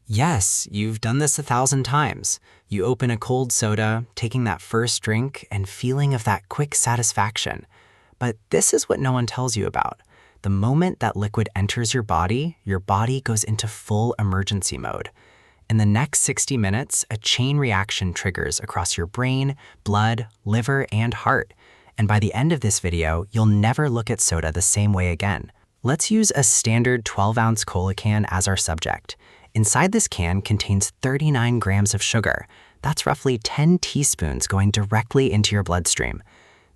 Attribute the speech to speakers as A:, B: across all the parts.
A: Yes, you've done this 1,000 times. You open a cold soda, taking that first drink, and feeling of that quick satisfaction. But this is what no one tells you about. The moment that liquid enters your body goes into full emergency mode. In the next 60 minutes, a chain reaction triggers across your brain, blood, liver, and heart. And by the end of this video, you'll never look at soda the same way again. Let's use a standard 12-ounce cola can as our subject. Inside this can contains 39 grams of sugar. That's roughly 10 teaspoons going directly into your bloodstream.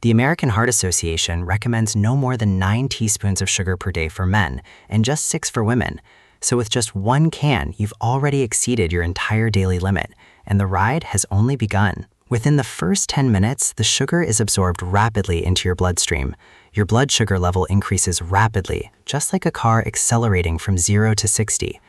A: The American Heart Association recommends no more than 9 teaspoons of sugar per day for men and just 6 for women. So with just one can, you've already exceeded your entire daily limit, and the ride has only begun. Within the first 10 minutes, the sugar is absorbed rapidly into your bloodstream. Your blood sugar level increases rapidly, just like a car accelerating from 0 to 60.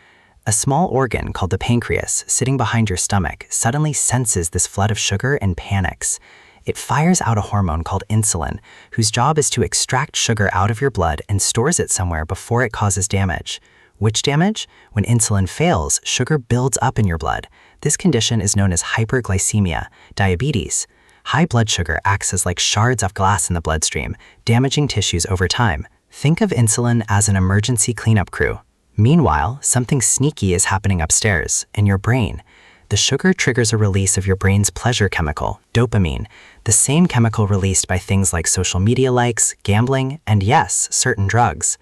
A: A small organ called the pancreas, sitting behind your stomach, suddenly senses this flood of sugar and panics. It fires out a hormone called insulin, whose job is to extract sugar out of your blood and stores it somewhere before it causes damage. Which damage? When insulin fails, sugar builds up in your blood. This condition is known as hyperglycemia, diabetes. High blood sugar acts as like shards of glass in the bloodstream, damaging tissues over time. Think of insulin as an emergency cleanup crew. Meanwhile, something sneaky is happening upstairs, in your brain. The sugar triggers a release of your brain's pleasure chemical, dopamine, the same chemical released by things like social media likes, gambling, and yes, certain drugs.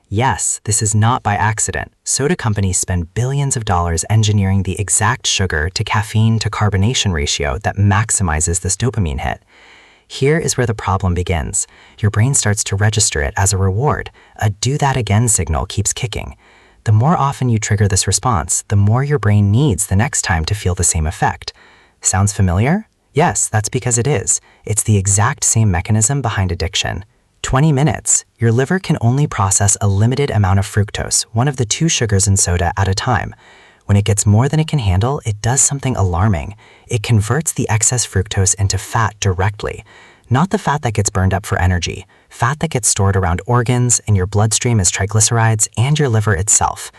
A: Yes, this is not by accident. Soda companies spend billions of dollars engineering the exact sugar to caffeine to carbonation ratio that maximizes this dopamine hit. Here is where the problem begins. Your brain starts to register it as a reward. A do that again signal keeps kicking. The more often you trigger this response, the more your brain needs the next time to feel the same effect. Sounds familiar? Yes, that's because it is. It's the exact same mechanism behind addiction. 20 minutes. Your liver can only process a limited amount of fructose, one of the 2 sugars in soda, at a time. When it gets more than it can handle, it does something alarming. It converts the excess fructose into fat directly. Not the fat that gets burned up for energy, fat that gets stored around organs, in your bloodstream as triglycerides, and your liver itself.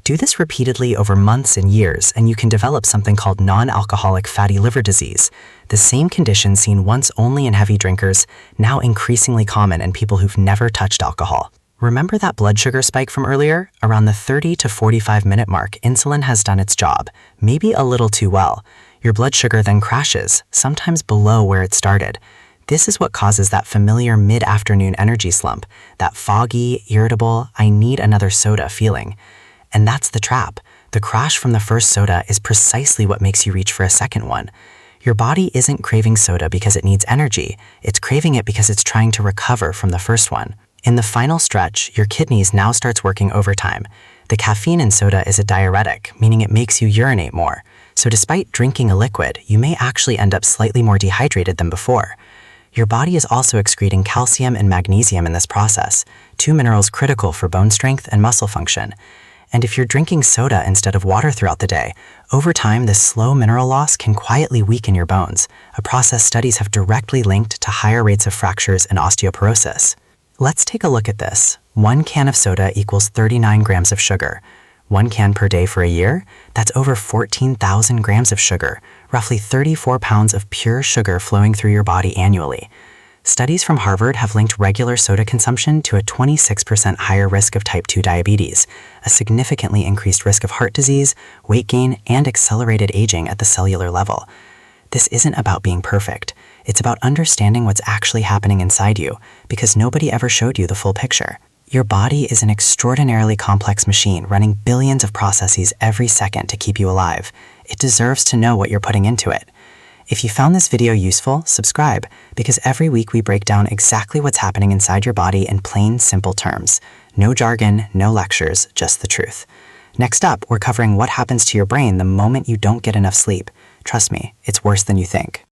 A: Do this repeatedly over months and years, and you can develop something called non-alcoholic fatty liver disease, the same condition seen once only in heavy drinkers, now increasingly common in people who've never touched alcohol. Remember that blood sugar spike from earlier? Around the 30 to 45-minute mark, insulin has done its job, maybe a little too well. Your blood sugar then crashes, sometimes below where it started. This is what causes that familiar mid-afternoon energy slump, that foggy, irritable, I need another soda feeling. And that's the trap. The crash from the first soda is precisely what makes you reach for a second one. Your body isn't craving soda because it needs energy. It's craving it because it's trying to recover from the first one. In the final stretch, your kidneys now starts working overtime. The caffeine in soda is a diuretic, meaning it makes you urinate more. So despite drinking a liquid, you may actually end up slightly more dehydrated than before. Your body is also excreting calcium and magnesium in this process, 2 minerals critical for bone strength and muscle function. And if you're drinking soda instead of water throughout the day, over time this slow mineral loss can quietly weaken your bones, a process studies have directly linked to higher rates of fractures and osteoporosis. Let's take a look at this. 1 can of soda equals 39 grams of sugar. 1 can per day for a year? That's over 14,000 grams of sugar, roughly 34 pounds of pure sugar flowing through your body annually. Studies from Harvard have linked regular soda consumption to a 26% higher risk of type 2 diabetes, a significantly increased risk of heart disease, weight gain, and accelerated aging at the cellular level. This isn't about being perfect. It's about understanding what's actually happening inside you, because nobody ever showed you the full picture. Your body is an extraordinarily complex machine running billions of processes every second to keep you alive. It deserves to know what you're putting into it. If you found this video useful, subscribe, because every week we break down exactly what's happening inside your body in plain, simple terms. No jargon, no lectures, just the truth. Next up, we're covering what happens to your brain the moment you don't get enough sleep. Trust me, it's worse than you think.